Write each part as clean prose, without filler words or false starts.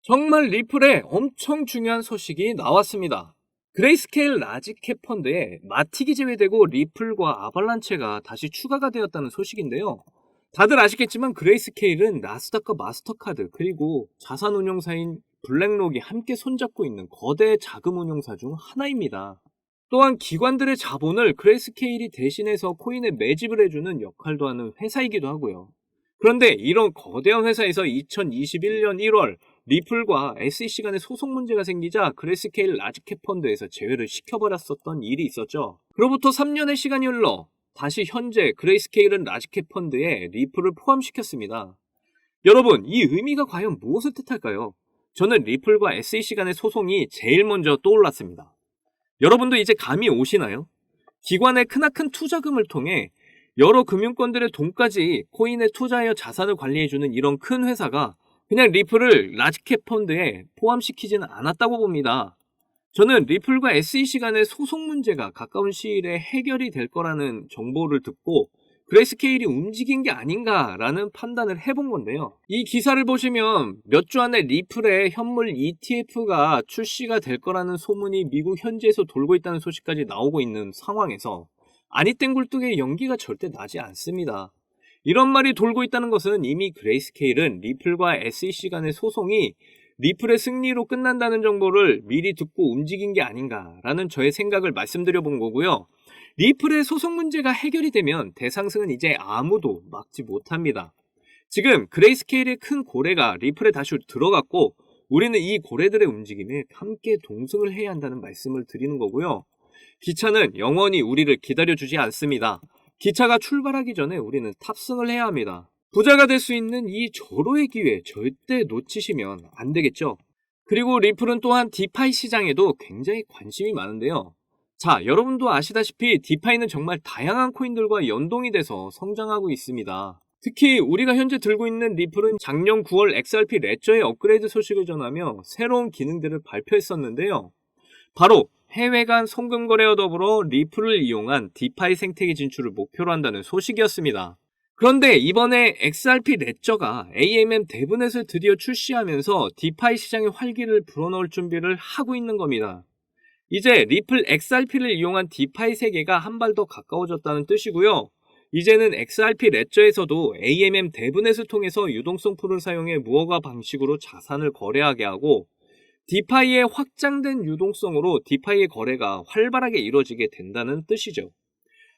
정말 리플에 엄청 중요한 소식이 나왔습니다. 그레이스케일 라지캡 펀드에 마틱이 제외되고 리플과 아발란체가 다시 추가가 되었다는 소식인데요. 다들 아시겠지만 그레이스케일은 나스닥과 마스터카드 그리고 자산운용사인 블랙록이 함께 손잡고 있는 거대 자금운용사 중 하나입니다. 또한 기관들의 자본을 그레이스케일이 대신해서 코인에 매집을 해주는 역할도 하는 회사이기도 하고요. 그런데 이런 거대한 회사에서 2021년 1월 리플과 SEC 간의 소송 문제가 생기자 그레이스케일 라지캡 펀드에서 제외를 시켜버렸었던 일이 있었죠. 그로부터 3년의 시간이 흘러 다시 현재 그레이스케일은 라지캡 펀드에 리플을 포함시켰습니다. 여러분, 이 의미가 과연 무엇을 뜻할까요? 저는 리플과 SEC 간의 소송이 제일 먼저 떠올랐습니다. 여러분도 이제 감이 오시나요? 기관의 크나큰 투자금을 통해 여러 금융권들의 돈까지 코인에 투자하여 자산을 관리해주는 이런 큰 회사가 그냥 리플을 라지캡 펀드에 포함시키지는 않았다고 봅니다. 저는 리플과 SEC 간의 소송 문제가 가까운 시일에 해결이 될 거라는 정보를 듣고 그레이스케일이 움직인 게 아닌가라는 판단을 해본 건데요. 이 기사를 보시면 몇 주 안에 리플의 현물 ETF가 출시가 될 거라는 소문이 미국 현지에서 돌고 있다는 소식까지 나오고 있는 상황에서 아니땐 굴뚝의 연기가 절대 나지 않습니다. 이런 말이 돌고 있다는 것은 이미 그레이스케일은 리플과 SEC 간의 소송이 리플의 승리로 끝난다는 정보를 미리 듣고 움직인 게 아닌가라는 저의 생각을 말씀드려 본 거고요. 리플의 소송 문제가 해결이 되면 대상승은 이제 아무도 막지 못합니다. 지금 그레이스케일의 큰 고래가 리플에 다시 들어갔고 우리는 이 고래들의 움직임에 함께 동승을 해야 한다는 말씀을 드리는 거고요. 기차는 영원히 우리를 기다려주지 않습니다. 기차가 출발하기 전에 우리는 탑승을 해야 합니다. 부자가 될 수 있는 이 절호의 기회 절대 놓치시면 안 되겠죠. 그리고 리플은 또한 디파이 시장에도 굉장히 관심이 많은데요. 자, 여러분도 아시다시피 디파이는 정말 다양한 코인들과 연동이 돼서 성장하고 있습니다. 특히 우리가 현재 들고 있는 리플은 작년 9월 XRP 레저의 업그레이드 소식을 전하며 새로운 기능들을 발표했었는데요. 바로 해외 간 송금 거래와 더불어 리플을 이용한 디파이 생태계 진출을 목표로 한다는 소식이었습니다. 그런데 이번에 XRP 레저가 AMM 데브넷을 드디어 출시하면서 디파이 시장의 활기를 불어넣을 준비를 하고 있는 겁니다. 이제 리플 XRP를 이용한 디파이 세계가 한 발 더 가까워졌다는 뜻이고요. 이제는 XRP 레저에서도 AMM 데브넷을 통해서 유동성 풀을 사용해 무허가 방식으로 자산을 거래하게 하고 디파이의 확장된 유동성으로 디파이의 거래가 활발하게 이루어지게 된다는 뜻이죠.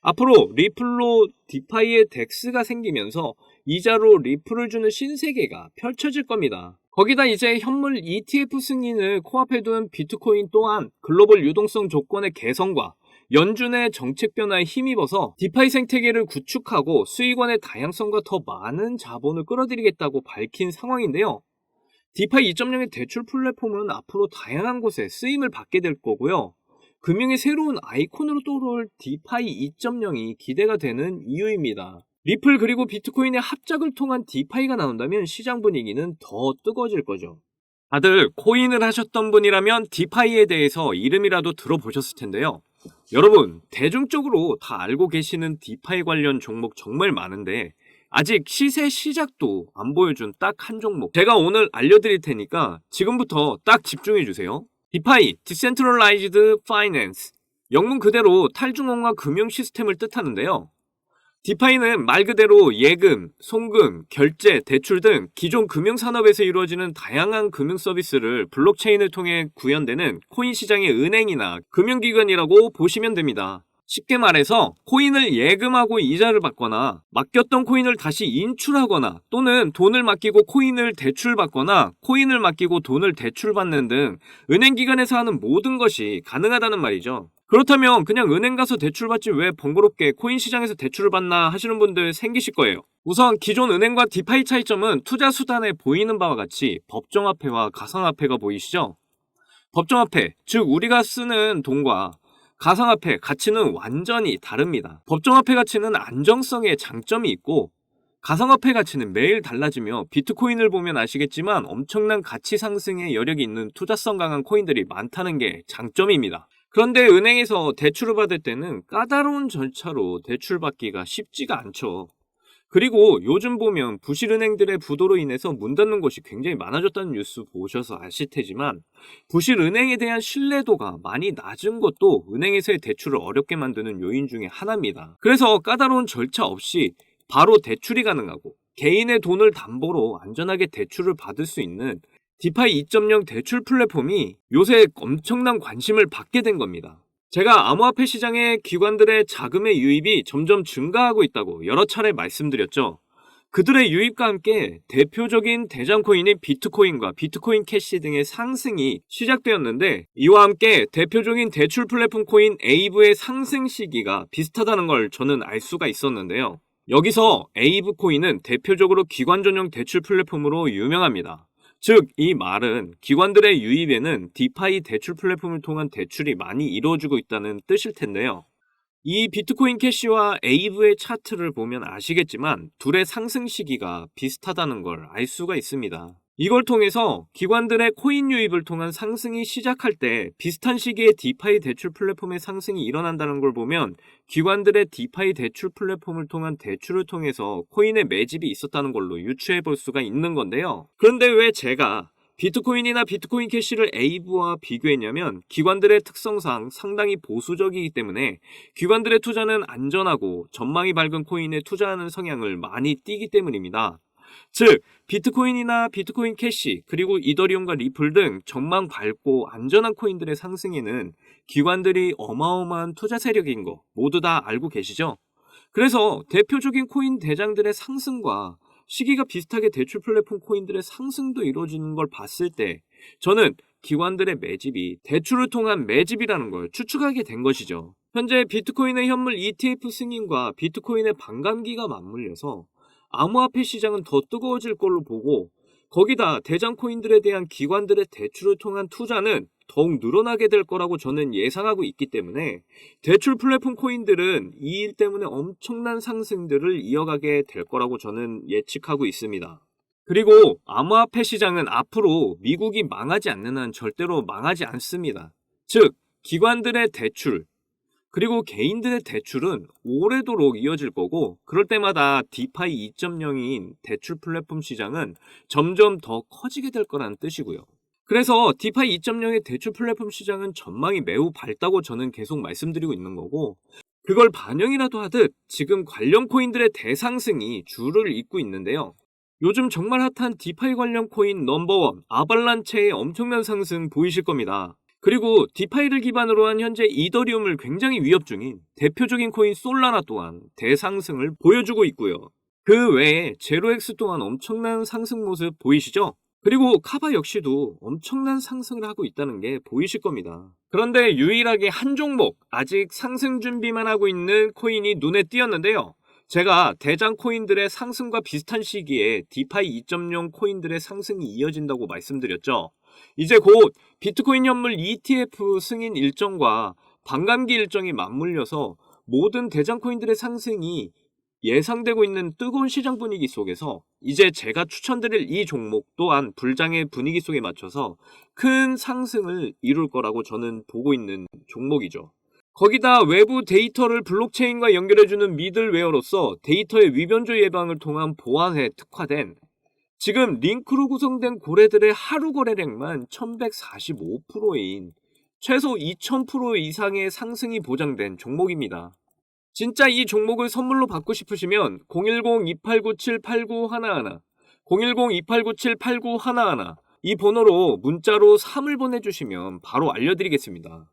앞으로 리플로 디파이의 덱스가 생기면서 이자로 리플을 주는 신세계가 펼쳐질 겁니다. 거기다 이제 현물 ETF 승인을 코앞에 둔 비트코인 또한 글로벌 유동성 조건의 개선과 연준의 정책 변화에 힘입어서 디파이 생태계를 구축하고 수익원의 다양성과 더 많은 자본을 끌어들이겠다고 밝힌 상황인데요. 디파이 2.0의 대출 플랫폼은 앞으로 다양한 곳에 쓰임을 받게 될 거고요. 금융의 새로운 아이콘으로 떠오를 디파이 2.0이 기대가 되는 이유입니다. 리플 그리고 비트코인의 합작을 통한 디파이가 나온다면 시장 분위기는 더 뜨거워질 거죠. 다들 코인을 하셨던 분이라면 디파이에 대해서 이름이라도 들어보셨을 텐데요. 여러분, 대중적으로 다 알고 계시는 디파이 관련 종목 정말 많은데 아직 시세 시작도 안 보여준 딱 한 종목 제가 오늘 알려드릴 테니까 지금부터 딱 집중해주세요. 디파이, Decentralized Finance, 영문 그대로 탈중앙화 금융 시스템을 뜻하는데요. 디파이는 말 그대로 예금, 송금, 결제, 대출 등 기존 금융산업에서 이루어지는 다양한 금융 서비스를 블록체인을 통해 구현되는 코인 시장의 은행이나 금융기관이라고 보시면 됩니다. 쉽게 말해서 코인을 예금하고 이자를 받거나 맡겼던 코인을 다시 인출하거나 또는 돈을 맡기고 코인을 대출받거나 코인을 맡기고 돈을 대출받는 등 은행기관에서 하는 모든 것이 가능하다는 말이죠. 그렇다면 그냥 은행 가서 대출받지 왜 번거롭게 코인 시장에서 대출을 받나 하시는 분들 생기실 거예요. 우선 기존 은행과 디파이 차이점은 투자 수단에 보이는 바와 같이 법정화폐와 가상화폐가 보이시죠? 법정화폐, 즉 우리가 쓰는 돈과 가상화폐 가치는 완전히 다릅니다. 법정화폐 가치는 안정성에 장점이 있고 가상화폐 가치는 매일 달라지며 비트코인을 보면 아시겠지만 엄청난 가치 상승의 여력이 있는 투자성 강한 코인들이 많다는 게 장점입니다. 그런데 은행에서 대출을 받을 때는 까다로운 절차로 대출받기가 쉽지가 않죠. 그리고 요즘 보면 부실은행들의 부도로 인해서 문 닫는 곳이 굉장히 많아졌다는 뉴스 보셔서 아실 테지만 부실은행에 대한 신뢰도가 많이 낮은 것도 은행에서의 대출을 어렵게 만드는 요인 중에 하나입니다. 그래서 까다로운 절차 없이 바로 대출이 가능하고 개인의 돈을 담보로 안전하게 대출을 받을 수 있는 디파이 2.0 대출 플랫폼이 요새 엄청난 관심을 받게 된 겁니다. 제가 암호화폐 시장에 기관들의 자금의 유입이 점점 증가하고 있다고 여러 차례 말씀드렸죠. 그들의 유입과 함께 대표적인 대장코인인 비트코인과 비트코인 캐시 등의 상승이 시작되었는데, 이와 함께 대표적인 대출 플랫폼 코인 에이브의 상승 시기가 비슷하다는 걸 저는 알 수가 있었는데요. 여기서 에이브 코인은 대표적으로 기관 전용 대출 플랫폼으로 유명합니다. 즉, 이 말은 기관들의 유입에는 디파이 대출 플랫폼을 통한 대출이 많이 이루어지고 있다는 뜻일 텐데요. 이 비트코인 캐시와 에이브의 차트를 보면 아시겠지만 둘의 상승 시기가 비슷하다는 걸 알 수가 있습니다. 이걸 통해서 기관들의 코인 유입을 통한 상승이 시작할 때 비슷한 시기에 디파이 대출 플랫폼의 상승이 일어난다는 걸 보면 기관들의 디파이 대출 플랫폼을 통한 대출을 통해서 코인의 매집이 있었다는 걸로 유추해 볼 수가 있는 건데요. 그런데 왜 제가 비트코인이나 비트코인 캐시를 에이브와 비교했냐면 기관들의 특성상 상당히 보수적이기 때문에 기관들의 투자는 안전하고 전망이 밝은 코인에 투자하는 성향을 많이 띠기 때문입니다. 즉, 비트코인이나 비트코인 캐시, 그리고 이더리움과 리플 등 전망 밝고 안전한 코인들의 상승에는 기관들이 어마어마한 투자 세력인 거 모두 다 알고 계시죠? 그래서 대표적인 코인 대장들의 상승과 시기가 비슷하게 대출 플랫폼 코인들의 상승도 이루어지는 걸 봤을 때 저는 기관들의 매집이 대출을 통한 매집이라는 걸 추측하게 된 것이죠. 현재 비트코인의 현물 ETF 승인과 비트코인의 반감기가 맞물려서 암호화폐 시장은 더 뜨거워질 걸로 보고, 거기다 대장 코인들에 대한 기관들의 대출을 통한 투자는 더욱 늘어나게 될 거라고 저는 예상하고 있기 때문에 대출 플랫폼 코인들은 이 일 때문에 엄청난 상승들을 이어가게 될 거라고 저는 예측하고 있습니다. 그리고 암호화폐 시장은 앞으로 미국이 망하지 않는 한 절대로 망하지 않습니다. 즉, 기관들의 대출, 그리고 개인들의 대출은 오래도록 이어질 거고, 그럴 때마다 디파이 2.0인 대출 플랫폼 시장은 점점 더 커지게 될 거라는 뜻이고요. 그래서 디파이 2.0의 대출 플랫폼 시장은 전망이 매우 밝다고 저는 계속 말씀드리고 있는 거고, 그걸 반영이라도 하듯 지금 관련 코인들의 대상승이 줄을 잇고 있는데요. 요즘 정말 핫한 디파이 관련 코인 넘버원 아발란체의 엄청난 상승 보이실 겁니다. 그리고 디파이를 기반으로 한 현재 이더리움을 굉장히 위협 중인 대표적인 코인 솔라나 또한 대상승을 보여주고 있고요. 그 외에 제로엑스 또한 엄청난 상승 모습 보이시죠? 그리고 카바 역시도 엄청난 상승을 하고 있다는 게 보이실 겁니다. 그런데 유일하게 한 종목 아직 상승 준비만 하고 있는 코인이 눈에 띄었는데요. 제가 대장 코인들의 상승과 비슷한 시기에 디파이 2.0 코인들의 상승이 이어진다고 말씀드렸죠. 이제 곧 비트코인 현물 ETF 승인 일정과 반감기 일정이 맞물려서 모든 대장 코인들의 상승이 예상되고 있는 뜨거운 시장 분위기 속에서 이제 제가 추천드릴 이 종목 또한 불장의 분위기 속에 맞춰서 큰 상승을 이룰 거라고 저는 보고 있는 종목이죠. 거기다 외부 데이터를 블록체인과 연결해주는 미들웨어로서 데이터의 위변조 예방을 통한 보안에 특화된, 지금 링크로 구성된 고래들의 하루 거래량만 1145%인 최소 2000% 이상의 상승이 보장된 종목입니다. 진짜 이 종목을 선물로 받고 싶으시면 010-2897-8911, 010-2897-8911 이 번호로 문자로 3을 보내주시면 바로 알려드리겠습니다.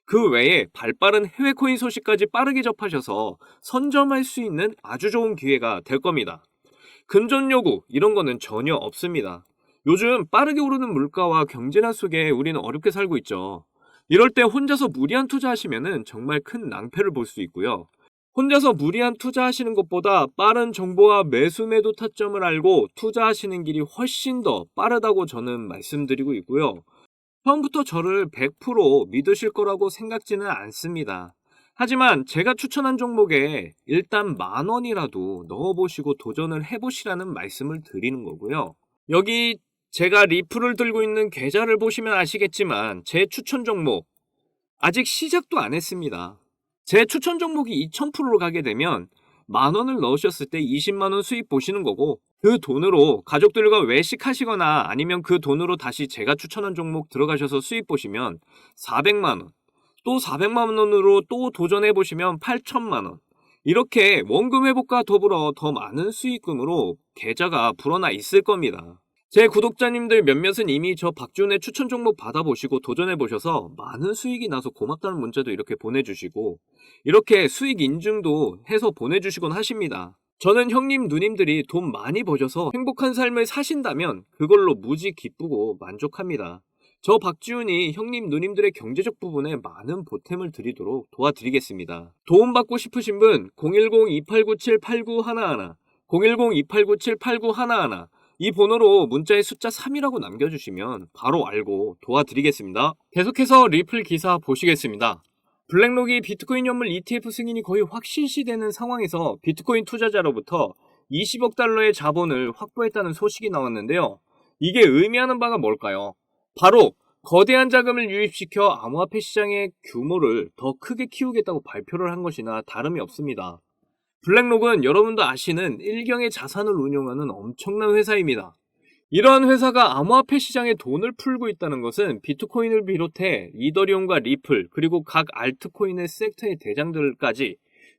그 외에 발빠른 해외 코인 소식까지 빠르게 접하셔서 선점할 수 있는 아주 좋은 기회가 될 겁니다. 금전 요구 이런 거는 전혀 없습니다. 요즘 빠르게 오르는 물가와 경제난 속에 우리는 어렵게 살고 있죠. 이럴 때 혼자서 무리한 투자하시면 정말 큰 낭패를 볼 수 있고요. 혼자서 무리한 투자하시는 것보다 빠른 정보와 매수 매도 타점을 알고 투자하시는 길이 훨씬 더 빠르다고 저는 말씀드리고 있고요. 처음부터 저를 100% 믿으실 거라고 생각지는 않습니다. 하지만 제가 추천한 종목에 일단 10,000원이라도 넣어보시고 도전을 해보시라는 말씀을 드리는 거고요. 여기 제가 리플을 들고 있는 계좌를 보시면 아시겠지만 제 추천 종목 아직 시작도 안 했습니다. 제 추천 종목이 2000%로 가게 되면 10,000원을 넣으셨을 때 20만원 수익 보시는 거고, 그 돈으로 가족들과 외식하시거나 아니면 그 돈으로 다시 제가 추천한 종목 들어가셔서 수익 보시면 400만원, 또 400만원으로 또 도전해 보시면 8천만원, 이렇게 원금 회복과 더불어 더 많은 수익금으로 계좌가 불어나 있을 겁니다. 제 구독자님들 몇몇은 이미 저 박지훈의 추천 종목 받아보시고 도전해보셔서 많은 수익이 나서 고맙다는 문자도 이렇게 보내주시고, 이렇게 수익 인증도 해서 보내주시곤 하십니다. 저는 형님 누님들이 돈 많이 버셔서 행복한 삶을 사신다면 그걸로 무지 기쁘고 만족합니다. 저 박지훈이 형님 누님들의 경제적 부분에 많은 보탬을 드리도록 도와드리겠습니다. 도움받고 싶으신 분 010-2897-8911, 010-2897-8911, 이 번호로 문자에 숫자 3이라고 남겨주시면 바로 알고 도와드리겠습니다. 계속해서 리플 기사 보시겠습니다. 블랙록이 비트코인 연물 ETF 승인이 거의 확실시되는 상황에서 비트코인 투자자로부터 20억 달러의 자본을 확보했다는 소식이 나왔는데요. 이게 의미하는 바가 뭘까요? 바로 거대한 자금을 유입시켜 암호화폐 시장의 규모를 더 크게 키우겠다고 발표를 한 것이나 다름이 없습니다. 블랙록은 여러분도 아시는 일경의 자산을 운용하는 엄청난 회사입니다. 이러한 회사가 암호화폐 시장에 돈을 풀고 있다는 것은 비트코인을 비롯해 이더리움과 리플, 그리고 각 알트코인의 섹터의 대장들까지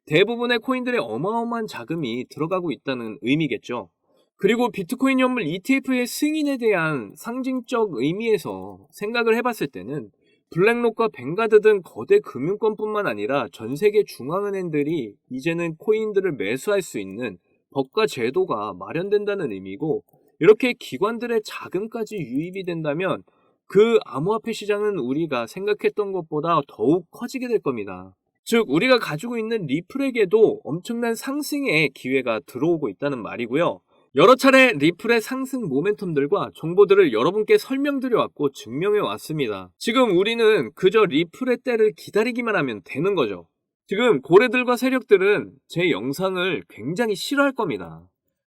대부분의 코인들의 어마어마한 자금이 들어가고 있다는 의미겠죠. 그리고 비트코인 연물 ETF의 승인에 대한 상징적 의미에서 생각을 해봤을 때는 블랙록과 뱅가드 등 거대 금융권뿐만 아니라 전 세계 중앙은행들이 이제는 코인들을 매수할 수 있는 법과 제도가 마련된다는 의미고, 이렇게 기관들의 자금까지 유입이 된다면 그 암호화폐 시장은 우리가 생각했던 것보다 더욱 커지게 될 겁니다. 즉, 우리가 가지고 있는 리플에게도 엄청난 상승의 기회가 들어오고 있다는 말이고요. 여러 차례 리플의 상승 모멘텀들과 정보들을 여러분께 설명드려왔고 증명해왔습니다. 지금 우리는 그저 리플의 때를 기다리기만 하면 되는 거죠. 지금 고래들과 세력들은 제 영상을 굉장히 싫어할 겁니다.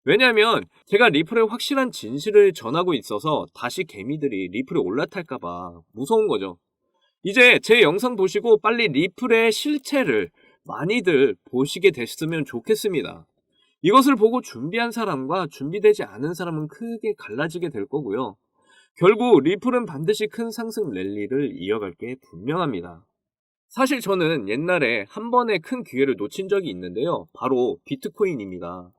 왜냐하면 제가 리플의 확실한 진실을 전하고 있어서 다시 개미들이 리플에 올라탈까봐 무서운 거죠. 이제 제 영상 보시고 빨리 리플의 실체를 많이들 보시게 됐으면 좋겠습니다. 이것을 보고 준비한 사람과 준비되지 않은 사람은 크게 갈라지게 될 거고요. 결국 리플은 반드시 큰 상승 랠리를 이어갈 게 분명합니다. 사실 저는 옛날에 한 번의 큰 기회를 놓친 적이 있는데요. 바로 비트코인입니다.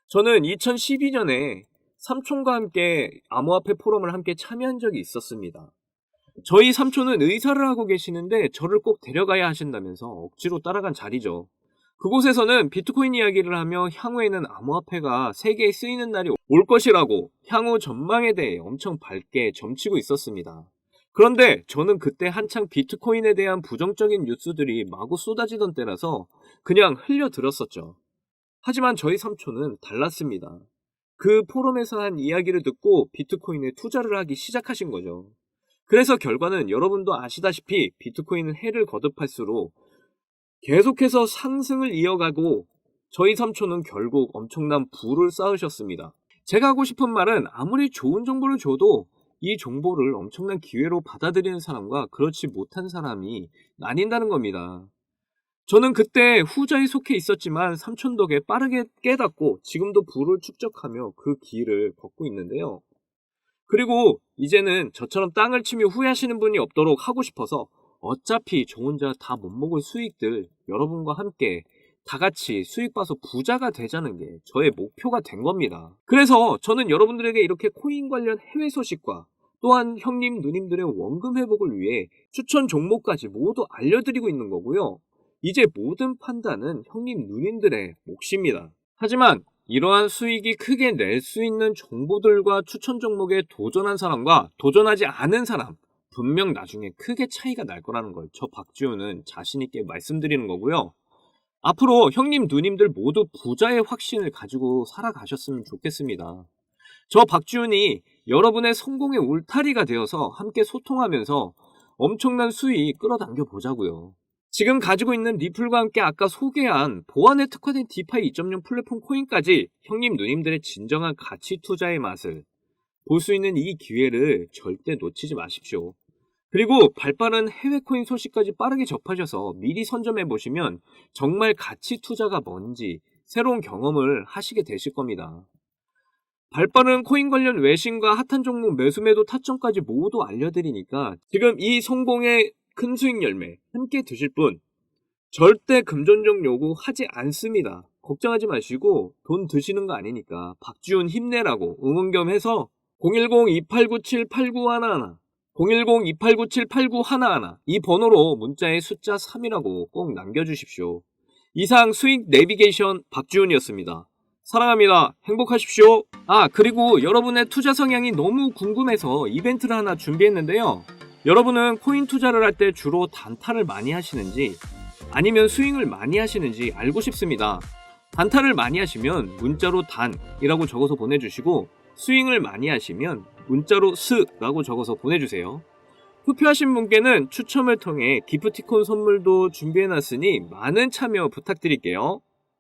저는 2012년에 삼촌과 함께 암호화폐 포럼을 함께 참여한 적이 있었습니다. 저희 삼촌은 의사를 하고 계시는데 저를 꼭 데려가야 하신다면서 억지로 따라간 자리죠. 그곳에서는 비트코인 이야기를 하며 향후에는 암호화폐가 세계에 쓰이는 날이 올 것이라고 향후 전망에 대해 엄청 밝게 점치고 있었습니다. 그런데 저는 그때 한창 비트코인에 대한 부정적인 뉴스들이 마구 쏟아지던 때라서 그냥 흘려들었었죠. 하지만 저희 삼촌은 달랐습니다. 그 포럼에서 한 이야기를 듣고 비트코인에 투자를 하기 시작하신 거죠. 그래서 결과는 여러분도 아시다시피 비트코인은 해를 거듭할수록 계속해서 상승을 이어가고 저희 삼촌은 결국 엄청난 부를 쌓으셨습니다. 제가 하고 싶은 말은 아무리 좋은 정보를 줘도 이 정보를 엄청난 기회로 받아들이는 사람과 그렇지 못한 사람이 나뉜다는 겁니다. 저는 그때 후자에 속해 있었지만 삼촌 덕에 빠르게 깨닫고 지금도 부를 축적하며 그 길을 걷고 있는데요. 그리고 이제는 저처럼 땅을 치며 후회하시는 분이 없도록 하고 싶어서 어차피 저 혼자 다 못 먹을 수익들 여러분과 함께 다 같이 수익 봐서 부자가 되자는 게 저의 목표가 된 겁니다. 그래서 저는 여러분들에게 이렇게 코인 관련 해외 소식과 또한 형님 누님들의 원금 회복을 위해 추천 종목까지 모두 알려드리고 있는 거고요. 이제 모든 판단은 형님 누님들의 몫입니다. 하지만 이러한 수익이 크게 낼 수 있는 정보들과 추천 종목에 도전한 사람과 도전하지 않은 사람, 분명 나중에 크게 차이가 날 거라는 걸 저 박지훈은 자신있게 말씀드리는 거고요. 앞으로 형님 누님들 모두 부자의 확신을 가지고 살아가셨으면 좋겠습니다. 저 박지훈이 여러분의 성공의 울타리가 되어서 함께 소통하면서 엄청난 수익 끌어당겨 보자고요. 지금 가지고 있는 리플과 함께 아까 소개한 보안에 특화된 디파이 2.0 플랫폼 코인까지 형님 누님들의 진정한 가치 투자의 맛을 볼 수 있는 이 기회를 절대 놓치지 마십시오. 그리고 발빠른 해외 코인 소식까지 빠르게 접하셔서 미리 선점해 보시면 정말 가치 투자가 뭔지 새로운 경험을 하시게 되실 겁니다. 발빠른 코인 관련 외신과 핫한 종목 매수매도 타점까지 모두 알려드리니까 지금 이 성공의 큰 수익 열매 함께 드실 분 절대 금전적 요구 하지 않습니다. 걱정하지 마시고 돈 드시는 거 아니니까 박지훈 힘내라고 응원 겸 해서 010-2897-8911 010-2897-8911 이 번호로 문자에 숫자 3이라고 꼭 남겨주십시오. 이상 수익 내비게이션 박지훈이었습니다. 사랑합니다. 행복하십시오. 그리고 여러분의 투자 성향이 너무 궁금해서 이벤트를 하나 준비했는데요. 여러분은 코인 투자를 할 때 주로 단타를 많이 하시는지 아니면 스윙을 많이 하시는지 알고 싶습니다. 단타를 많이 하시면 문자로 단이라고 적어서 보내주시고 스윙을 많이 하시면 문자로 스라고 적어서 보내주세요. 투표하신 분께는 추첨을 통해 기프티콘 선물도 준비해놨으니 많은 참여 부탁드릴게요.